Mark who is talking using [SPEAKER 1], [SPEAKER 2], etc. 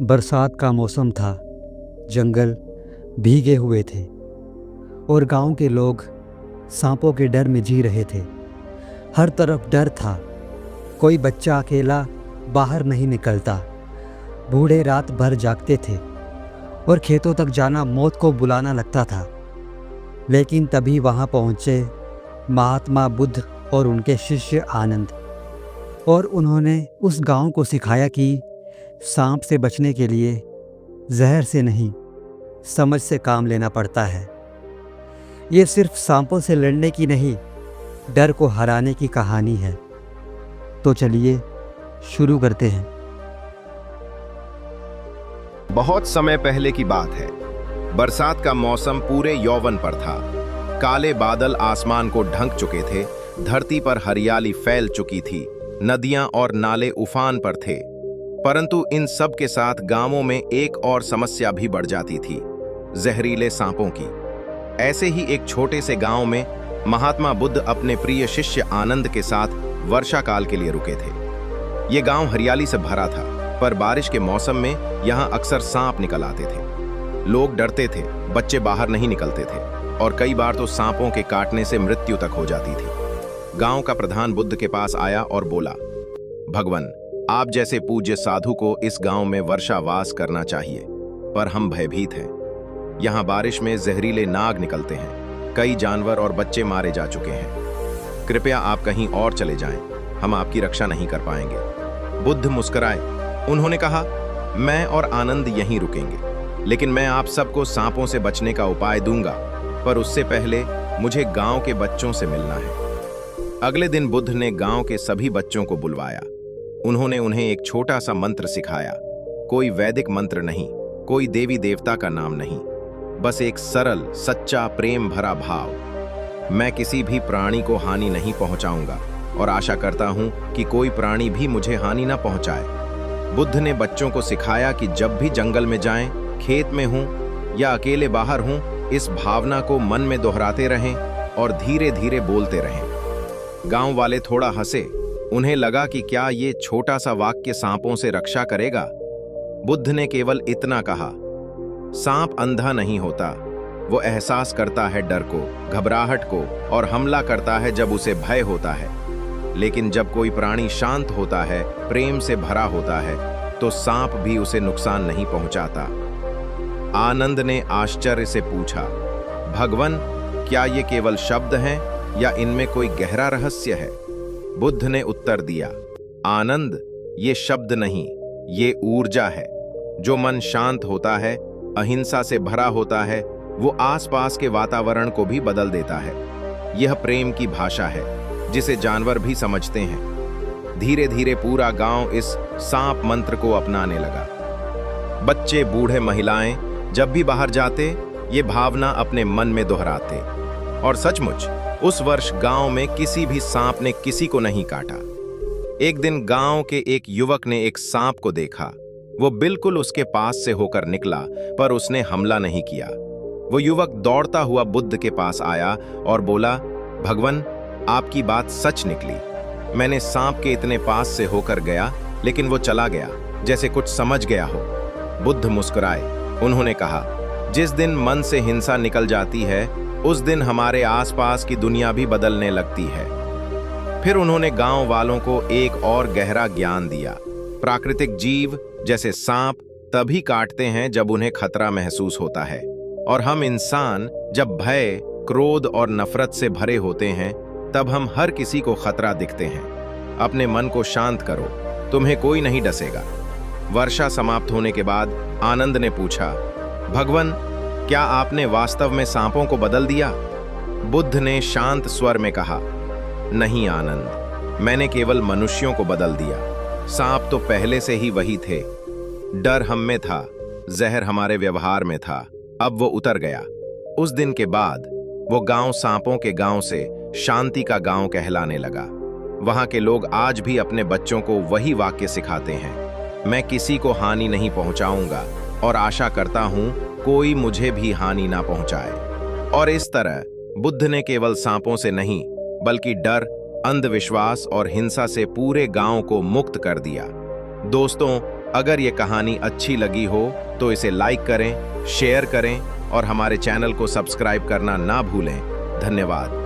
[SPEAKER 1] बरसात का मौसम था। जंगल भीगे हुए थे और गांव के लोग सांपों के डर में जी रहे थे। हर तरफ डर था। कोई बच्चा अकेला बाहर नहीं निकलता। बूढ़े रात भर जागते थे और खेतों तक जाना मौत को बुलाना लगता था। लेकिन तभी वहां पहुंचे महात्मा बुद्ध और उनके शिष्य आनंद, और उन्होंने उस गांव को सिखाया कि सांप से बचने के लिए जहर से नहीं, समझ से काम लेना पड़ता है। ये सिर्फ सांपों से लड़ने की नहीं, डर को हराने की कहानी है। तो चलिए शुरू करते हैं।
[SPEAKER 2] बहुत समय पहले की बात है। बरसात का मौसम पूरे यौवन पर था। काले बादल आसमान को ढक चुके थे। धरती पर हरियाली फैल चुकी थी। नदियां और नाले उफान पर थे। परंतु इन सब के साथ गांवों में एक और समस्या भी बढ़ जाती थी, जहरीले सांपों की। ऐसे ही एक छोटे से गांव में महात्मा बुद्ध अपने प्रिय शिष्य आनंद के साथ वर्षा काल के लिए रुके थे। ये गांव हरियाली से भरा था, पर बारिश के मौसम में यहाँ अक्सर सांप निकल आते थे। लोग डरते थे, बच्चे बाहर नहीं निकलते थे और कई बार तो सांपों के काटने से मृत्यु तक हो जाती थी। गांव का प्रधान बुद्ध के पास आया और बोला, भगवान, आप जैसे पूज्य साधु को इस गांव में वर्षावास करना चाहिए, पर हम भयभीत हैं। यहाँ बारिश में जहरीले नाग निकलते हैं। कई जानवर और बच्चे मारे जा चुके हैं। कृपया आप कहीं और चले जाएं, हम आपकी रक्षा नहीं कर पाएंगे। बुद्ध मुस्कुराए। उन्होंने कहा, मैं और आनंद यहीं रुकेंगे, लेकिन मैं आप सबको सांपों से बचने का उपाय दूंगा, पर उससे पहले मुझे गांव के बच्चों से मिलना है। अगले दिन बुद्ध ने गांव के सभी बच्चों को बुलवाया। उन्होंने उन्हें एक छोटा सा मंत्र सिखाया। कोई वैदिक मंत्र नहीं, कोई देवी देवता का नाम नहीं, बस एक सरल, सच्चा, प्रेम भरा भाव। मैं किसी भी प्राणी को हानि नहीं पहुंचाऊंगा और आशा करता हूं कि कोई प्राणी भी मुझे हानि ना पहुंचाए। बुद्ध ने बच्चों को सिखाया कि जब भी जंगल में जाएं, खेत में हूं या अकेले बाहर हूं, इस भावना को मन में दोहराते रहें और धीरे धीरे बोलते रहें। गांव वाले थोड़ा हंसे। उन्हें लगा कि क्या ये छोटा सा वाक्य सांपों से रक्षा करेगा। बुद्ध ने केवल इतना कहा, सांप अंधा नहीं होता, वो एहसास करता है डर को, घबराहट को और हमला करता है जब उसे भय होता है। लेकिन जब कोई प्राणी शांत होता है, प्रेम से भरा होता है, तो सांप भी उसे नुकसान नहीं पहुंचाता। आनंद ने आश्चर्य से पूछा, भगवान, क्या ये केवल शब्द हैं या इनमें कोई गहरा रहस्य है? बुद्ध ने उत्तर दिया, आनंद, ये शब्द नहीं, ये ऊर्जा है। जो मन शांत होता है, अहिंसा से भरा होता है, वो आसपास के वातावरण को भी बदल देता है। यह प्रेम की भाषा है, जिसे जानवर भी समझते हैं। धीरे धीरे पूरा गांव इस सांप मंत्र को अपनाने लगा। बच्चे, बूढ़े, महिलाएं जब भी बाहर जाते, ये भावना अपने मन में दोहराते। और सचमुच उस वर्ष गांव में किसी भी सांप ने किसी को नहीं काटा। एक दिन गांव के एक युवक ने एक सांप को देखा। वो बिल्कुल उसके पास से होकर निकला, पर उसने हमला नहीं किया। वो युवक दौड़ता हुआ बुद्ध के पास आया और बोला, भगवान, आपकी बात सच निकली। मैंने सांप के इतने पास से होकर गया, लेकिन वो चला गया, जैसे कुछ समझ गया हो। बुद्ध मुस्कुराए। उन्होंने कहा, जिस दिन मन से हिंसा निकल जाती है, उस दिन हमारे आसपास की दुनिया भी बदलने लगती है। फिर उन्होंने गांव वालों को एक और गहरा ज्ञान दिया। प्राकृतिक जीव जैसे सांप तभी काटते हैं जब उन्हें खतरा महसूस होता है, और हम इंसान जब भय, क्रोध और नफरत से भरे होते हैं, तब हम हर किसी को खतरा दिखते हैं। अपने मन को शांत करो, तुम्हें कोई नहीं डसेगा। वर्षा समाप्त होने के बाद आनंद ने पूछा, भगवान, क्या आपने वास्तव में सांपों को बदल दिया? बुद्ध ने शांत स्वर में कहा, नहीं आनंद, मैंने केवल मनुष्यों को बदल दिया। सांप तो पहले से ही वही थे। डर हम में था, जहर हमारे व्यवहार में था, अब वो उतर गया। उस दिन के बाद वो गांव सांपों के गांव से शांति का गांव कहलाने लगा। वहां के लोग आज भी अपने बच्चों को वही वाक्य सिखाते हैं, मैं किसी को हानि नहीं पहुंचाऊंगा और आशा करता हूं कोई मुझे भी हानि ना पहुंचाए। और इस तरह बुद्ध ने केवल सांपों से नहीं, बल्कि डर, अंधविश्वास और हिंसा से पूरे गांव को मुक्त कर दिया। दोस्तों, अगर ये कहानी अच्छी लगी हो तो इसे लाइक करें, शेयर करें और हमारे चैनल को सब्सक्राइब करना ना भूलें। धन्यवाद।